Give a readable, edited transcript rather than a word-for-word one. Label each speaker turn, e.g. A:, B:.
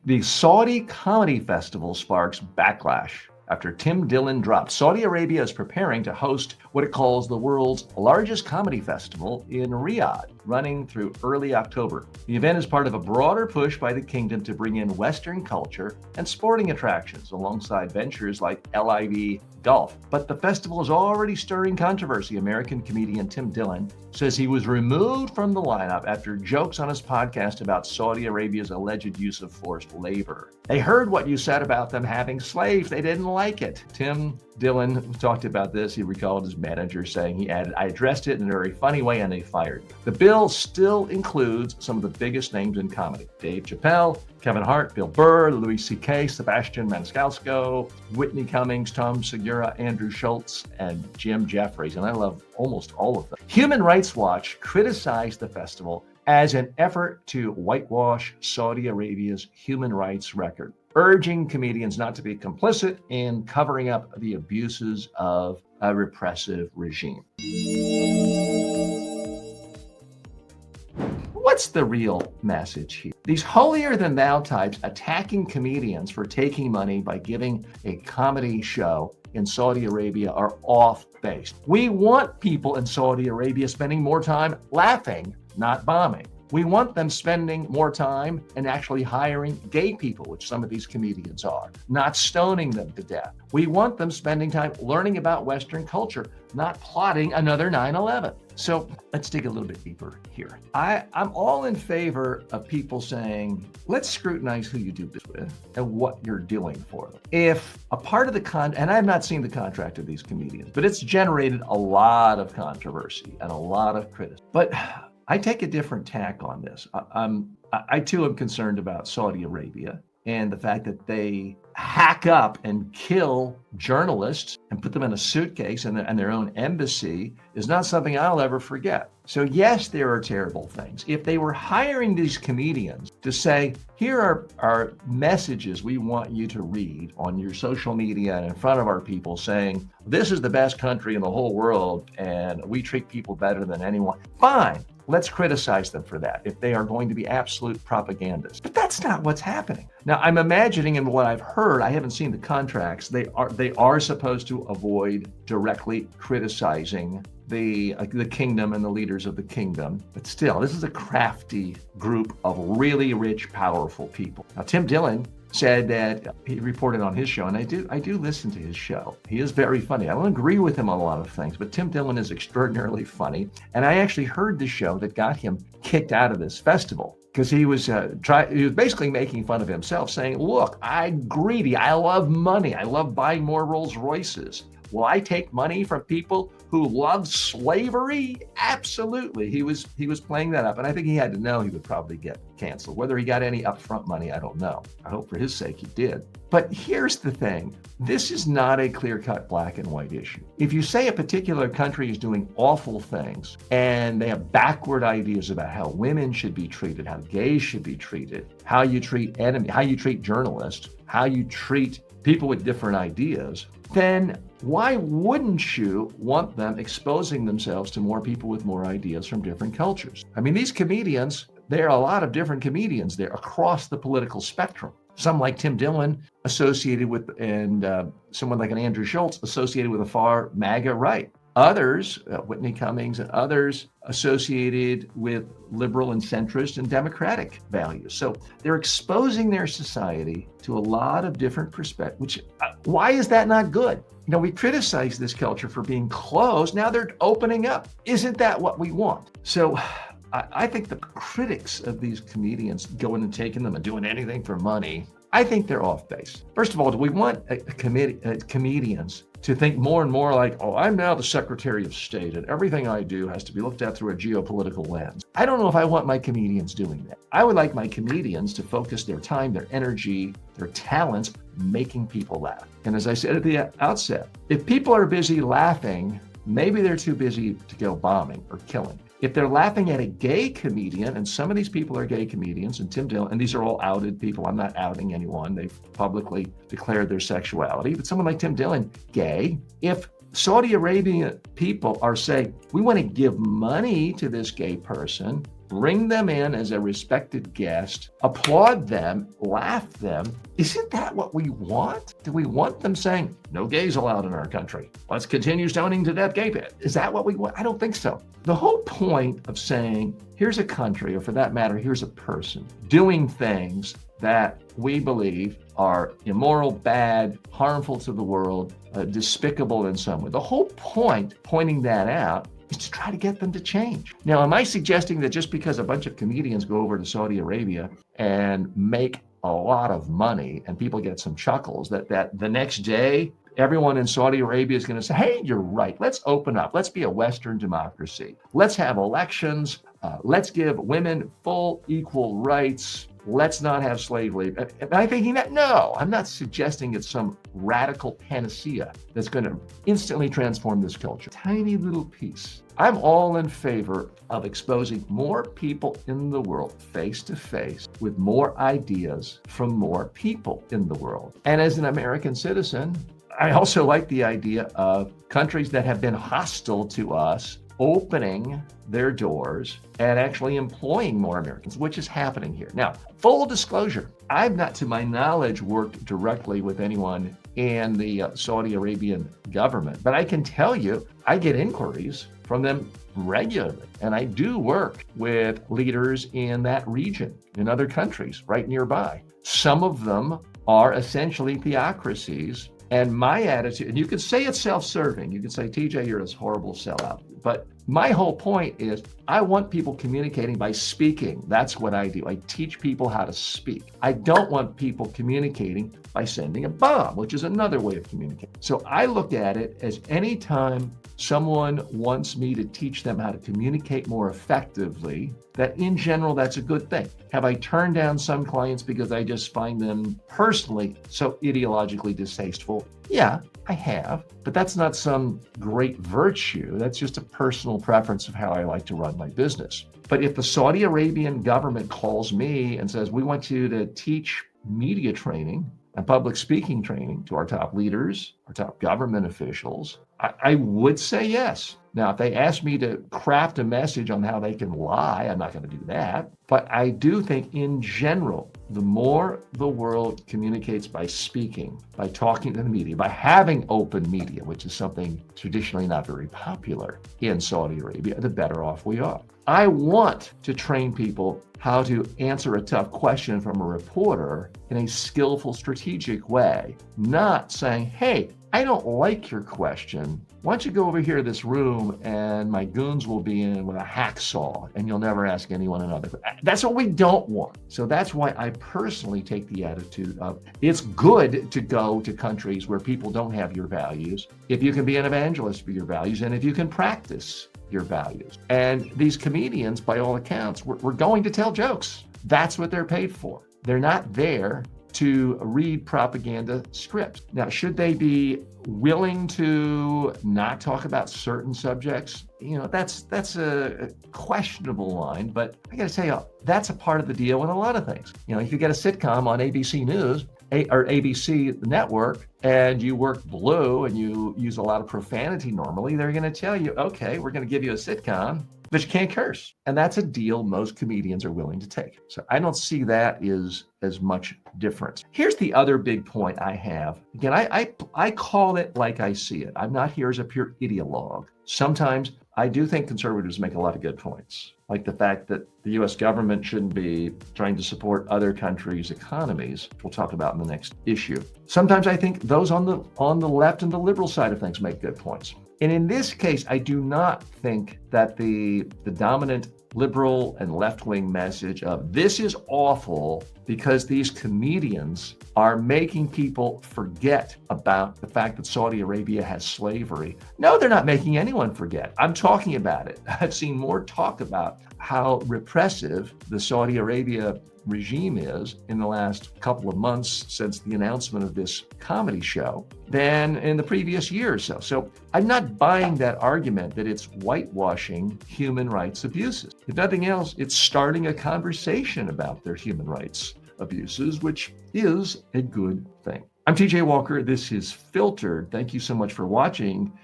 A: The Saudi Comedy Festival sparks backlash after Tim Dillon dropped. Saudi Arabia is preparing to host what it calls the world's largest comedy festival in Riyadh, running through early October. The event is part of a broader push by the kingdom to bring in Western culture and sporting attractions alongside ventures like LIV Golf. But the festival is already stirring controversy. American comedian Tim Dillon says he was removed from the lineup after jokes on his podcast about Saudi Arabia's alleged use of forced labor. They heard what you said about them having slaves. They didn't like it. Tim Dillon talked about this. He recalled his manager saying, he added, "I addressed it in a very funny way and they fired me." The bill still includes some of the biggest names in comedy: Dave Chappelle, Kevin Hart, Bill Burr, Louis C.K., Sebastian Maniscalco, Whitney Cummings, Tom Segura, Andrew Schulz, and Jim Jeffries. And I love almost all of them. Human Rights Watch criticized the festival as an effort to whitewash Saudi Arabia's human rights record, urging comedians not to be complicit in covering up the abuses of a repressive regime. What's the real message here? These holier-than-thou types attacking comedians for taking money by giving a comedy show in Saudi Arabia are off base. We want people in Saudi Arabia spending more time laughing, not bombing. We want them spending more time and actually hiring gay people, which some of these comedians are, not stoning them to death. We want them spending time learning about Western culture, not plotting another 9/11. So let's dig a little bit deeper here. I'm all in favor of people saying, let's scrutinize who you do this with and what you're doing for them. If a part of the and I've not seen the contract of these comedians, but it's generated a lot of controversy and a lot of criticism. But I take a different tack on this. I too am concerned about Saudi Arabia and the fact that they hack up and kill journalists and put them in a suitcase and their own embassy is not something I'll ever forget. So yes, there are terrible things. If they were hiring these comedians to say, here are messages we want you to read on your social media and in front of our people saying, this is the best country in the whole world and we treat people better than anyone, fine. Let's criticize them for that if they are going to be absolute propagandists. But that's not what's happening. Now, I'm imagining in what I've heard, I haven't seen the contracts, they are supposed to avoid directly criticizing the kingdom and the leaders of the kingdom. But still, this is a crafty group of really rich, powerful people. Now, Tim Dillon said that he reported on his show, and I do listen to his show. He is very funny. I don't agree with him on a lot of things, but Tim Dillon is extraordinarily funny. And I actually heard the show that got him kicked out of this festival because he was basically making fun of himself, saying, look, I'm greedy. I love money. I love buying more Rolls Royces. Will I take money from people who love slavery? Absolutely. He was playing that up. And I think he had to know he would probably get canceled. Whether he got any upfront money, I don't know. I hope for his sake he did. But here's the thing. This is not a clear-cut black and white issue. If you say a particular country is doing awful things and they have backward ideas about how women should be treated, how gays should be treated, how you treat how you treat journalists, how you treat people with different ideas, then why wouldn't you want them exposing themselves to more people with more ideas from different cultures? I mean, these comedians, there are a lot of different comedians there across the political spectrum. Some like Tim Dillon associated with, and someone like an Andrew Schulz associated with the far MAGA right. Others, Whitney Cummings and others, associated with liberal and centrist and democratic values. So they're exposing their society to a lot of different perspectives, which, why is that not good? You know, we criticize this culture for being closed. Now they're opening up. Isn't that what we want? So I think the critics of these comedians going and taking them and doing anything for money, I think they're off base. First of all, do we want comedians to think more and more like, oh, I'm now the Secretary of State and everything I do has to be looked at through a geopolitical lens? I don't know if I want my comedians doing that. I would like my comedians to focus their time, their energy, their talents, making people laugh. And as I said at the outset, if people are busy laughing, maybe they're too busy to go bombing or killing. If they're laughing at a gay comedian, and some of these people are gay comedians, and Tim Dillon, and these are all outed people, I'm not outing anyone, they've publicly declared their sexuality, but someone like Tim Dillon, gay, if Saudi Arabian people are saying, we want to give money to this gay person, bring them in as a respected guest, applaud them, laugh them. Isn't that what we want? Do we want them saying, no gays allowed in our country? Let's continue stoning to death gay men. Is that what we want? I don't think so. The whole point of saying, here's a country, or for that matter, here's a person doing things that we believe are immoral, bad, harmful to the world, despicable in some way. The whole point, pointing that out, is to try to get them to change. Now, am I suggesting that just because a bunch of comedians go over to Saudi Arabia and make a lot of money and people get some chuckles, that the next day, everyone in Saudi Arabia is going to say, hey, you're right. Let's open up. Let's be a Western democracy. Let's have elections. Let's give women full equal rights. Let's not have slave labor. Am I thinking that? No, I'm not suggesting it's some radical panacea that's going to instantly transform this culture. Tiny little piece. I'm all in favor of exposing more people in the world face to face with more ideas from more people in the world. And as an American citizen, I also like the idea of countries that have been hostile to us opening their doors and actually employing more Americans, which is happening here. Now, full disclosure, I've not, to my knowledge, worked directly with anyone in the Saudi Arabian government, but I can tell you, I get inquiries from them regularly. And I do work with leaders in that region, in other countries right nearby. Some of them are essentially theocracies. And my attitude, and you could say it's self-serving. You could say, TJ, you're this horrible sellout. But my whole point is I want people communicating by speaking. That's what I do. I teach people how to speak. I don't want people communicating by sending a bomb, which is another way of communicating. So I look at it as anytime someone wants me to teach them how to communicate more effectively, that in general, that's a good thing. Have I turned down some clients because I just find them personally so ideologically distasteful? Yeah, I have, but that's not some great virtue. That's just a personal preference of how I like to run my business. But if the Saudi Arabian government calls me and says, we want you to teach media training and public speaking training to our top leaders, our top government officials, I would say yes. Now, if they ask me to craft a message on how they can lie, I'm not going to do that. But I do think in general, the more the world communicates by speaking, by talking to the media, by having open media, which is something traditionally not very popular in Saudi Arabia, the better off we are. I want to train people how to answer a tough question from a reporter in a skillful, strategic way, not saying, hey, I don't like your question. Why don't you go over here to this room and my goons will be in with a hacksaw and you'll never ask anyone another question. That's what we don't want. So that's why I personally take the attitude of it's good to go to countries where people don't have your values if you can be an evangelist for your values and if you can practice your values. And these comedians, by all accounts, we're going to tell jokes. That's what they're paid for. They're not there to read propaganda scripts. Now, should they be willing to not talk about certain subjects? You know, that's a questionable line, but I gotta tell you, that's a part of the deal with a lot of things. You know, if you get a sitcom on ABC News or ABC Network and you work blue and you use a lot of profanity normally, they're gonna tell you, okay, we're gonna give you a sitcom, but you can't curse. And that's a deal most comedians are willing to take. So I don't see that as much difference. Here's the other big point I have. Again, I call it like I see it. I'm not here as a pure ideologue. Sometimes I do think conservatives make a lot of good points, like the fact that the US government shouldn't be trying to support other countries' economies, which we'll talk about in the next issue. Sometimes I think those on the left and the liberal side of things make good points. And in this case, I do not think that the dominant liberal and left-wing message of this is awful because these comedians are making people forget about the fact that Saudi Arabia has slavery. No, they're not making anyone forget. I'm talking about it. I've seen more talk about how repressive the Saudi Arabia regime is in the last couple of months since the announcement of this comedy show than in the previous year or so. So I'm not buying that argument that it's whitewashing human rights abuses. If nothing else, it's starting a conversation about their human rights abuses, which is a good thing. I'm TJ Walker. This is Filtered. Thank you so much for watching.